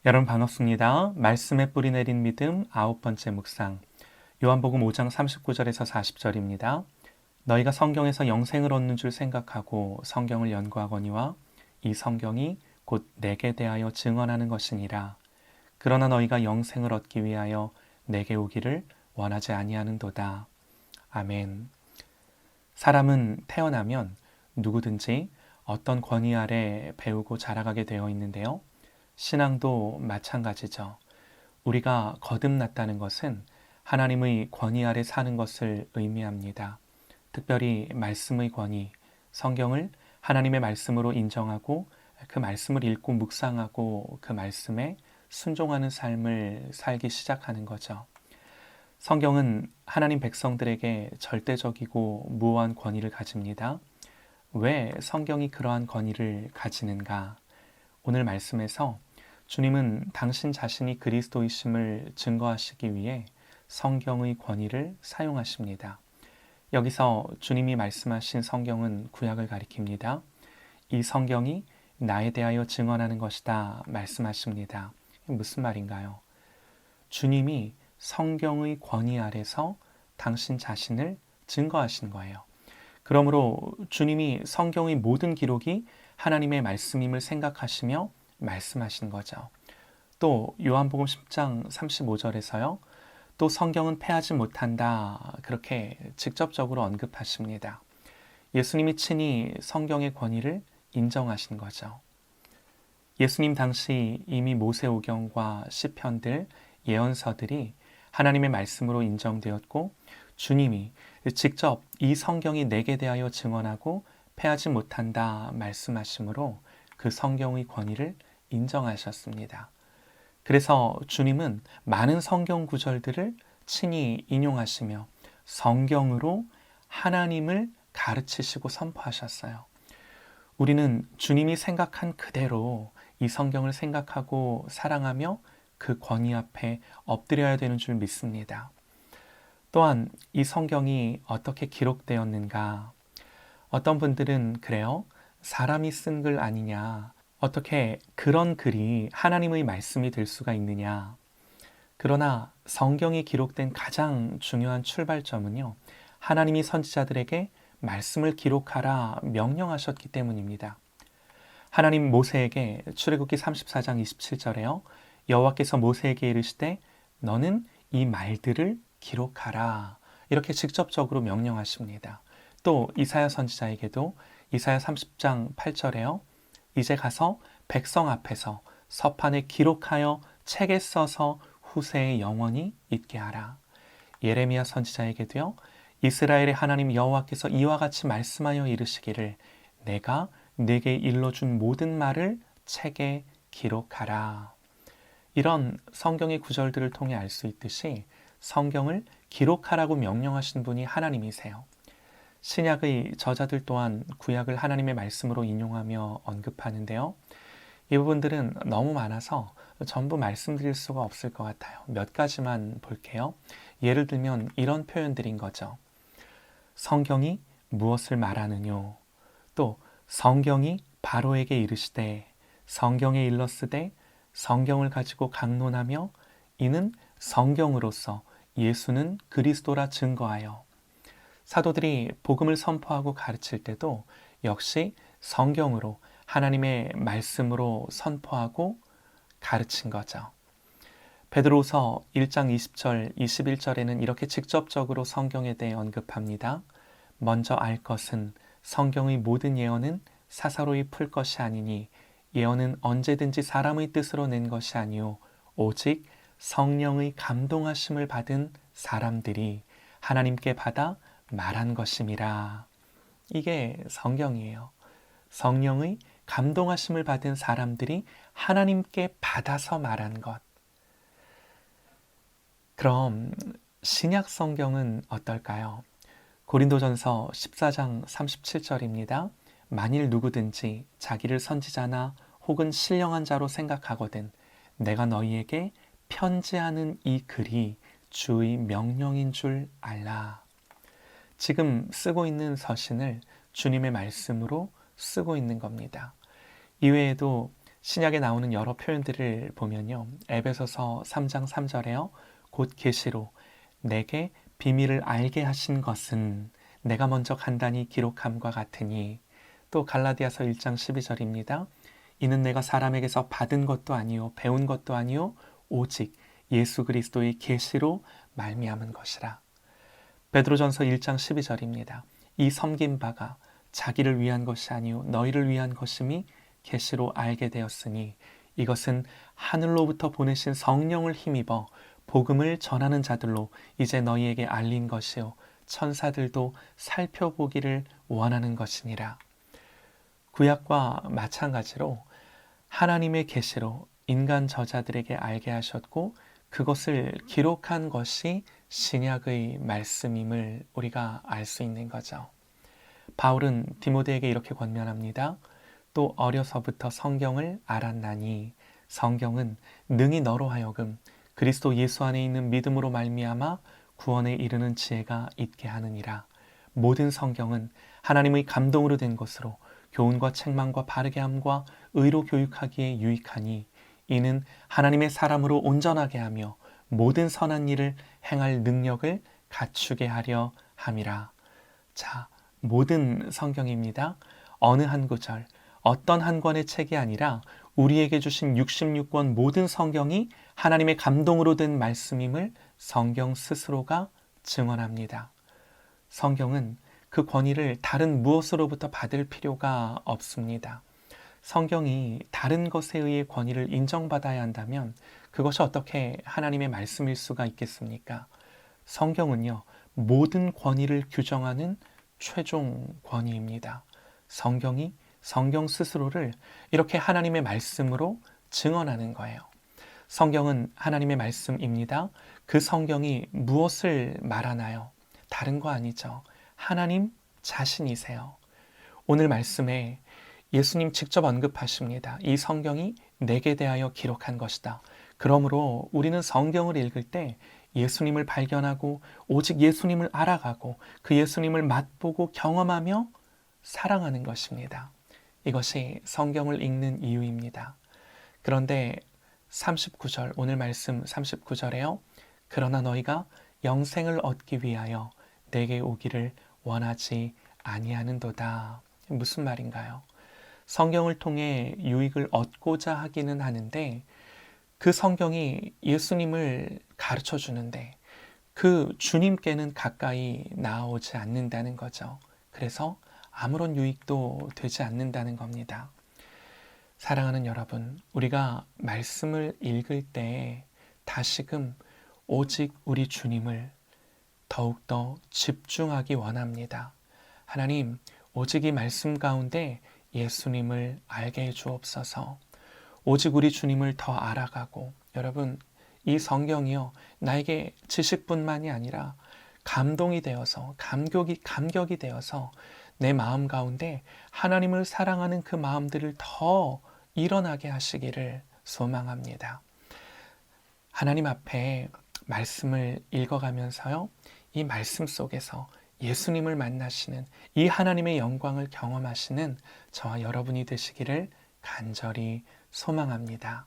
여러분 반갑습니다. 말씀에 뿌리 내린 믿음 9번째 묵상. 요한복음 5장 39절에서 40절입니다. 너희가 성경에서 영생을 얻는 줄 생각하고 성경을 연구하거니와 이 성경이 곧 내게 대하여 증언하는 것이니라. 그러나 너희가 영생을 얻기 위하여 내게 오기를 원하지 아니하는도다. 아멘. 사람은 태어나면 누구든지 어떤 권위 아래 배우고 자라가게 되어 있는데요. 신앙도 마찬가지죠. 우리가 거듭났다는 것은 하나님의 권위 아래 사는 것을 의미합니다. 특별히 말씀의 권위, 성경을 하나님의 말씀으로 인정하고 그 말씀을 읽고 묵상하고 그 말씀에 순종하는 삶을 살기 시작하는 거죠. 성경은 하나님 백성들에게 절대적이고 무한 권위를 가집니다. 왜 성경이 그러한 권위를 가지는가? 오늘 말씀에서 주님은 당신 자신이 그리스도이심을 증거하시기 위해 성경의 권위를 사용하십니다. 여기서 주님이 말씀하신 성경은 구약을 가리킵니다. 이 성경이 나에 대하여 증언하는 것이다 말씀하십니다. 무슨 말인가요? 주님이 성경의 권위 아래서 당신 자신을 증거하신 거예요. 그러므로 주님이 성경의 모든 기록이 하나님의 말씀임을 생각하시며 말씀하신 거죠. 또 요한복음 10장 35절에서요. 또 성경은 패하지 못한다. 그렇게 직접적으로 언급하십니다. 예수님이 친히 성경의 권위를 인정하신 거죠. 예수님 당시 이미 모세오경과 시편들, 예언서들이 하나님의 말씀으로 인정되었고 주님이 직접 이 성경이 내게 대하여 증언하고 패하지 못한다 말씀하시므로 그 성경의 권위를 인정하셨습니다. 그래서 주님은 많은 성경 구절들을 친히 인용하시며 성경으로 하나님을 가르치시고 선포하셨어요. 우리는 주님이 생각한 그대로 이 성경을 생각하고 사랑하며 그 권위 앞에 엎드려야 되는 줄 믿습니다. 또한 이 성경이 어떻게 기록되었는가? 어떤 분들은 그래요. 사람이 쓴 글 아니냐? 어떻게 그런 글이 하나님의 말씀이 될 수가 있느냐? 그러나 성경이 기록된 가장 중요한 출발점은요. 하나님이 선지자들에게 말씀을 기록하라 명령하셨기 때문입니다. 하나님 모세에게 출애굽기 34장 27절에요. 여호와께서 모세에게 이르시되 너는 이 말들을 기록하라. 이렇게 직접적으로 명령하십니다. 또 이사야 선지자에게도 이사야 30장 8절에요. 이제 가서 백성 앞에서 서판에 기록하여 책에 써서 후세에 영원히 있게 하라. 예레미야 선지자에게도요. 이스라엘의 하나님 여호와께서 이와 같이 말씀하여 이르시기를 내가 네게 일러준 모든 말을 책에 기록하라. 이런 성경의 구절들을 통해 알 수 있듯이 성경을 기록하라고 명령하신 분이 하나님이세요. 신약의 저자들 또한 구약을 하나님의 말씀으로 인용하며 언급하는데요. 이 부분들은 너무 많아서 전부 말씀드릴 수가 없을 것 같아요. 몇 가지만 볼게요. 예를 들면 이런 표현들인 거죠. 성경이 무엇을 말하느뇨? 또 성경이 바로에게 이르시되 성경에 일렀으되 성경을 가지고 강론하며 이는 성경으로서 예수는 그리스도라 증거하여 사도들이 복음을 선포하고 가르칠 때도 역시 성경으로 하나님의 말씀으로 선포하고 가르친 거죠. 베드로후서 1장 20절, 21절에는 이렇게 직접적으로 성경에 대해 언급합니다. 먼저 알 것은 성경의 모든 예언은 사사로이 풀 것이 아니니 예언은 언제든지 사람의 뜻으로 낸 것이 아니요 오직 성령의 감동하심을 받은 사람들이 하나님께 받아 말한 것임이라. 이게 성경이에요. 성령의 감동하심을 받은 사람들이 하나님께 받아서 말한 것. 그럼 신약 성경은 어떨까요? 고린도전서 14장 37절입니다. 만일 누구든지 자기를 선지자나 혹은 신령한 자로 생각하거든 내가 너희에게 편지하는 이 글이 주의 명령인 줄 알라. 지금 쓰고 있는 서신을 주님의 말씀으로 쓰고 있는 겁니다. 이외에도 신약에 나오는 여러 표현들을 보면요. 에베소서 3장 3절에요. 곧 계시로 내게 비밀을 알게 하신 것은 내가 먼저 간단히 기록함과 같으니, 또 갈라디아서 1장 12절입니다. 이는 내가 사람에게서 받은 것도 아니요 배운 것도 아니요 오직 예수 그리스도의 계시로 말미암은 것이라. 베드로전서 1장 12절입니다. 이 섬긴 바가 자기를 위한 것이 아니요 너희를 위한 것임이 계시로 알게 되었으니 이것은 하늘로부터 보내신 성령을 힘입어 복음을 전하는 자들로 이제 너희에게 알린 것이요 천사들도 살펴보기를 원하는 것이니라. 구약과 마찬가지로 하나님의 계시로 인간 저자들에게 알게 하셨고 그것을 기록한 것이 신약의 말씀임을 우리가 알 수 있는 거죠. 바울은 디모데에게 이렇게 권면합니다. 또 어려서부터 성경을 알았나니 성경은 능히 너로 하여금 그리스도 예수 안에 있는 믿음으로 말미암아 구원에 이르는 지혜가 있게 하느니라. 모든 성경은 하나님의 감동으로 된 것으로 교훈과 책망과 바르게 함과 의로 교육하기에 유익하니 이는 하나님의 사람으로 온전하게 하며 모든 선한 일을 행할 능력을 갖추게 하려 함이라. 자, 모든 성경입니다. 어느 한 구절, 어떤 한 권의 책이 아니라 우리에게 주신 66권 모든 성경이 하나님의 감동으로 된 말씀임을 성경 스스로가 증언합니다. 성경은 그 권위를 다른 무엇으로부터 받을 필요가 없습니다. 성경이 다른 것에 의해 권위를 인정받아야 한다면 그것이 어떻게 하나님의 말씀일 수가 있겠습니까? 성경은요, 모든 권위를 규정하는 최종 권위입니다. 성경이 성경 스스로를 이렇게 하나님의 말씀으로 증언하는 거예요. 성경은 하나님의 말씀입니다. 그 성경이 무엇을 말하나요? 다른 거 아니죠. 하나님 자신이세요. 오늘 말씀에 예수님 직접 언급하십니다. 이 성경이 내게 대하여 기록한 것이다. 그러므로 우리는 성경을 읽을 때 예수님을 발견하고 오직 예수님을 알아가고 그 예수님을 맛보고 경험하며 사랑하는 것입니다. 이것이 성경을 읽는 이유입니다. 그런데 39절, 오늘 말씀 39절에요. 그러나 너희가 영생을 얻기 위하여 내게 오기를 원하지 아니하는도다. 무슨 말인가요? 성경을 통해 유익을 얻고자 하기는 하는데 그 성경이 예수님을 가르쳐 주는데 그 주님께는 가까이 나아오지 않는다는 거죠. 그래서 아무런 유익도 되지 않는다는 겁니다. 사랑하는 여러분, 우리가 말씀을 읽을 때 다시금 오직 우리 주님을 더욱더 집중하기 원합니다. 하나님, 오직 이 말씀 가운데 예수님을 알게 해 주옵소서. 오직 우리 주님을 더 알아가고, 여러분, 이 성경이요, 나에게 지식뿐만이 아니라 감동이 되어서, 감격이 되어서 내 마음 가운데 하나님을 사랑하는 그 마음들을 더 일어나게 하시기를 소망합니다. 하나님 앞에 말씀을 읽어가면서요, 이 말씀 속에서 예수님을 만나시는 이 하나님의 영광을 경험하시는 저와 여러분이 되시기를 간절히 소망합니다.